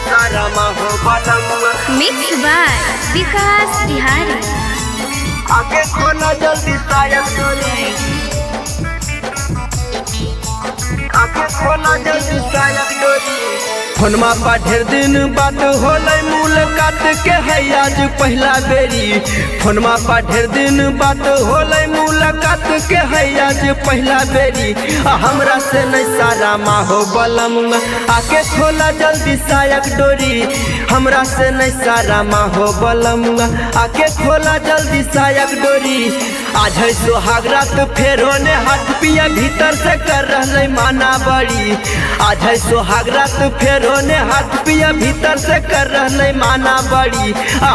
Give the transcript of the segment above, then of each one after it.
सारा माहो बलमुआ। मिक्स बाय विकास बिहारी। आगे खोला जल्दी साया डोरी, आगे खोला जल्दी साया डोरी। फोनमा पर ढेर दिन बात होलै मुलाकात के है आज पहला बेरी। फोनमा पर ढेर दिन बात होलै मुलाकात के है आज पहला बेरी। हमरा से नहीं सारा माहो बलमुआ, आके खोला जल्दी सायक डोरी। हमरा से नहीं सारा माहो बलमुआ, आके खोला जल्दी सायक डोरी। आज है सोहाग रात फेरो ने हाथ पिया भीतर से कर रहे माना बड़ी। आज है सोहाग रात फेरो ने हाथ पिया भीतर से कर रहे माना बड़ी।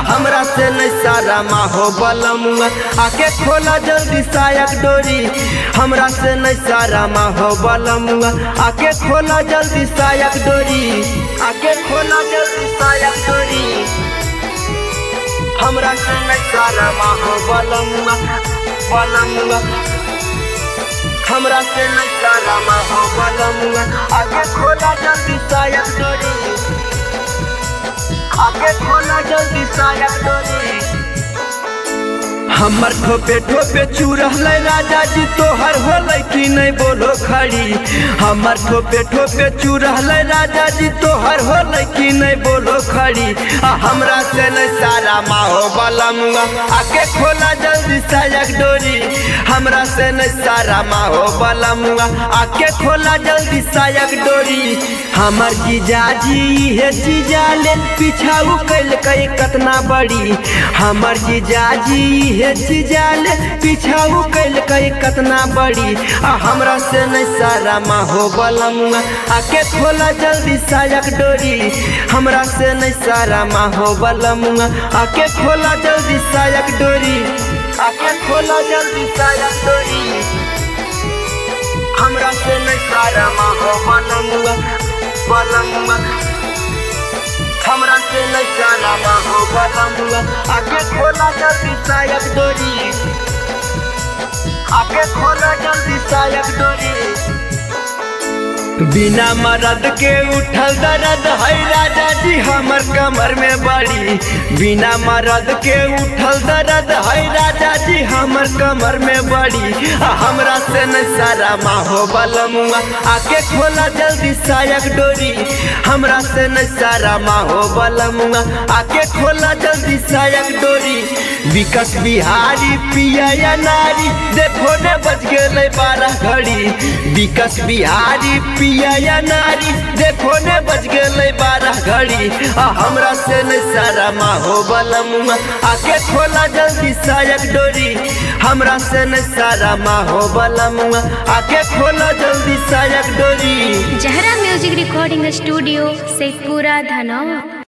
हमरा से नहीं सारा माहो बलमुआ, आके खोला जल्दी सायक डोरी। हमरा से नहीं सारा माहो बलमुआ, आके खोला जल्दी सायक डोरी, आके खोला जल्दी सायक डोरी। हमरा से नहीं सारा माहो बलमुआ, बलमुआ। हमरा से नहीं सारा माहो बलमुआ, आके खोला जल्दी सायक डोरी, आके खोला जल्दी सायक डोरी। हमर ठोपे ठोपे चूरहलै राजा जी तोहर होलै कि नहीं बोलो खड़ी। हमर ठोपे ठोपे चूरहलै राजा जी तोहर होलै कि नहीं बोलो खड़ी। हमरा से नहीं सारा माहो बलमुआ, आके खोला जल्दी सायक डोरी। हमरा से नहीं सारा माहो बलमुआ, आके खोला जल्दी सायक डोरी। हमर जीजाजी हे जीजा ले पिछाऊ कैल कई कतना बड़ी। हमर जीजाजी हे जीजाल पिछाऊ कैल कई कतना बड़ी। हमरा से नहीं सारा माहो बलमुआ, आके खोला जल्दी सायक डोरी। हमरा से नहीं सारा माहो बलमुआ, आके खोला जल्दी सायक डोरी, आके खोला जल्दी सायक डोरी। हमरा से नहीं सारा माहो बलमुआ, बलमुआ। हमरा से नहीं सारा माहो बलमुआ, आके खोला जल्दी सायक डोरी, आके खोला जल्दी सायक डोरी। बिना मरद के उठल दर्द है राजा जी हमर कमर में बड़ी। बिना मरद के उठल दर्द है राजा जी हमर कमर में बड़ी। हमरा से नहीं सारा माहो बलमुआ, आके खोला जल्दी सायक डोरी। हमरा से नहीं सारा माहो बलमुआ, आके खोला जल्दी सायक डोरी। विकास बिहारी पिया या नारी देखो ने बज गए 12 घड़ी। विकास बिहारी पिया या नारी देखो ने बज गए 12 घड़ी। हमरा से नहीं सारा माहो बलमुआ, आके खोला जल्दी सायक डोरी। हमरा से नहीं सारा माहो बलमुआ, आके खोला जल्दी सायक डोरी। जहरा music recording studio Sheikhpura Dhanaur.